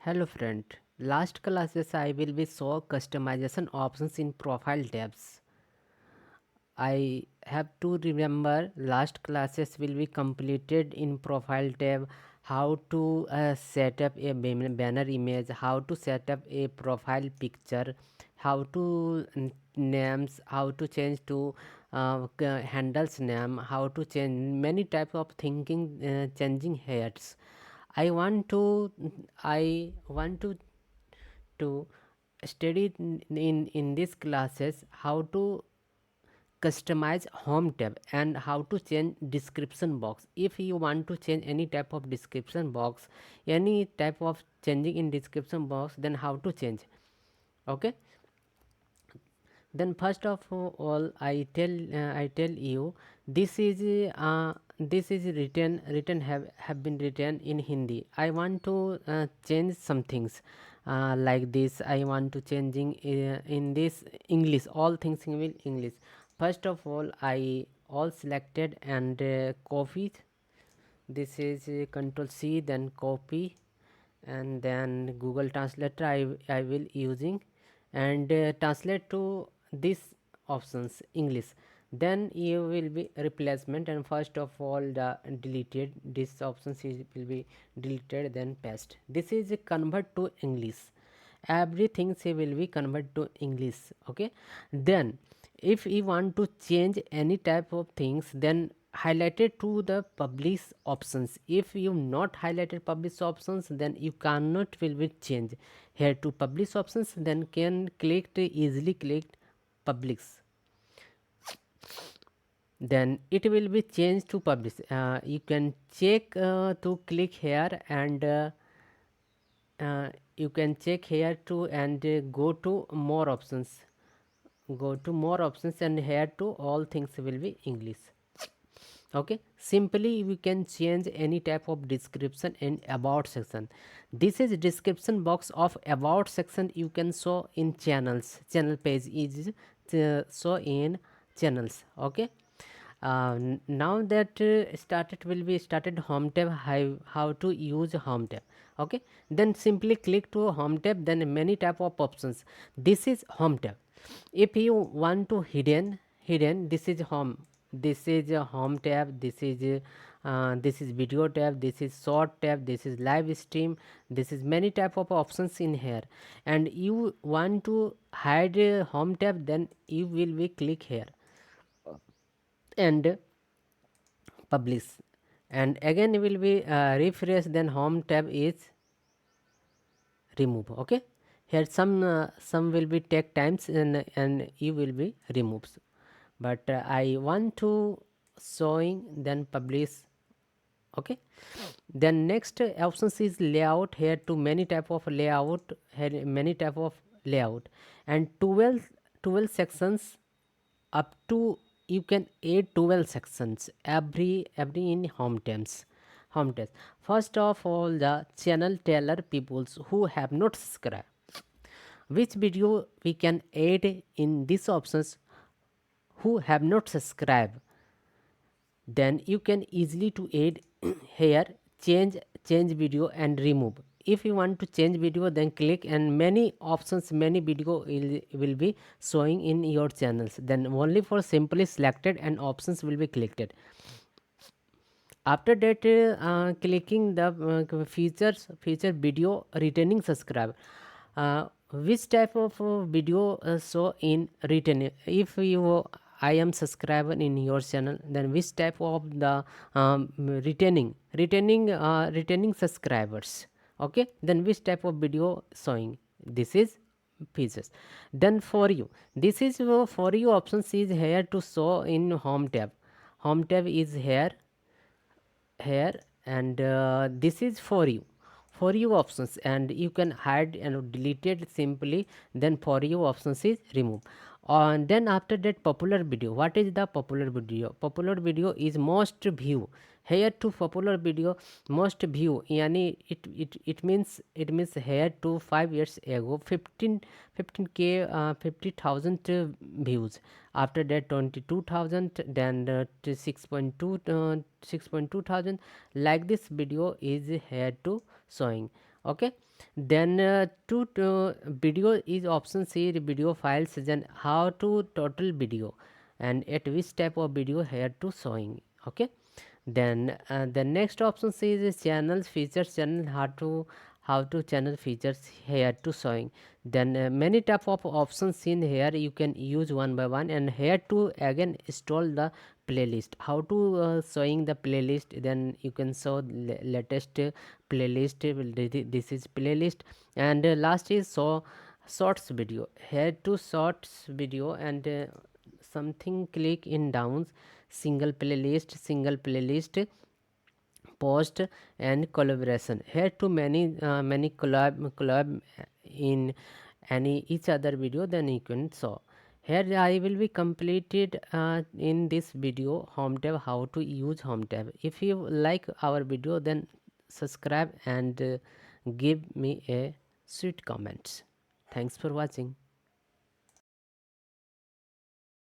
Hello friend, last classes I will be show customization options in profile tabs. I have to remember last classes will be completed in profile tab, how to set up a banner image, how to set up a profile picture, how to names, how to change to handles name, how to change many type of thinking changing heads. I want to I want to study in these classes how to customize home tab and how to change description box. If you want to change any type of description box, any type of changing in description box, then how to change. Okay, then first of all I tell you this is written have been written in Hindi. I want to change some things like this. I want to changing in this English, all things in English. First of all, I all selected and copied. This is control C, then copy, and then Google Translator I will using, and translate to this options English. Then you will be replacement, and first of all the deleted this options will be deleted, then paste. This is a convert to English. Everything say will be convert to English. Okay, then if you want to change any type of things, then highlighted to the publish options. If you not highlighted publish options, then you cannot will be change here to publish options, then can click to easily click publish, then it will be changed to publish. You can check to click here, and you can check here too, and go to more options, and here to all things will be English. Okay, simply we can change any type of description in about section. This is description box of about section. You can show in channel page is show in channels. Okay, now that started will be started home tab, how to use home tab. Okay, then simply click to home tab, then many type of options. This is home tab. If you want to hidden, this is home, this is a home tab, this is video tab, this is short tab, this is live stream, this is many type of options in here. And you want to hide home tab, then you will be click here and publish, and again will be refresh, then home tab is remove. Okay, here some will be take times, and you will be removes, but I want to showing, then publish. Okay, then next options is layout. Here to many type of layout, here many type of layout, and 12 sections up to, you can add 12 sections every in home tabs. First of all, the channel teller peoples who have not subscribed, which video we can add in these options, who have not subscribed, then you can easily to add here change video and remove. If you want to change video, then click, and many options, many video will be showing in your channels, then only for simply selected and options will be clicked. After that clicking the feature video returning subscribe. Which type of video show in return? If you I am subscriber in your channel, then which type of the returning subscribers. Okay, then which type of video showing, this is features. Then for you, this is for you options is here to show in home tab. Home tab is here, and this is for you options, and you can hide and delete it simply, then for you options is remove. And then after that, popular video. What is the popular video? Popular video is most view. Here to popular video most view, yani it means here to 5 years ago 15k 50,000 views. After that 22,000, then to 6.2 6.2 thousand, like this video is here to showing. Okay, then to video is option C, video files, then how to total video and at which type of video here to showing. Okay, then the next option is channels features, channel how to channel features here to showing. Then many type of options in here, you can use one by one. And here to again install the playlist, how to showing the playlist, then you can show latest playlist. This is playlist. And last is so shorts video, here to shorts video. And something click in downs, single playlist, post and collaboration, here to many collab in any each other video, then you can saw. Here I will be completed in this video home tab, how to use home tab. If you like our video, then subscribe and give me a sweet comments. Thanks for watching.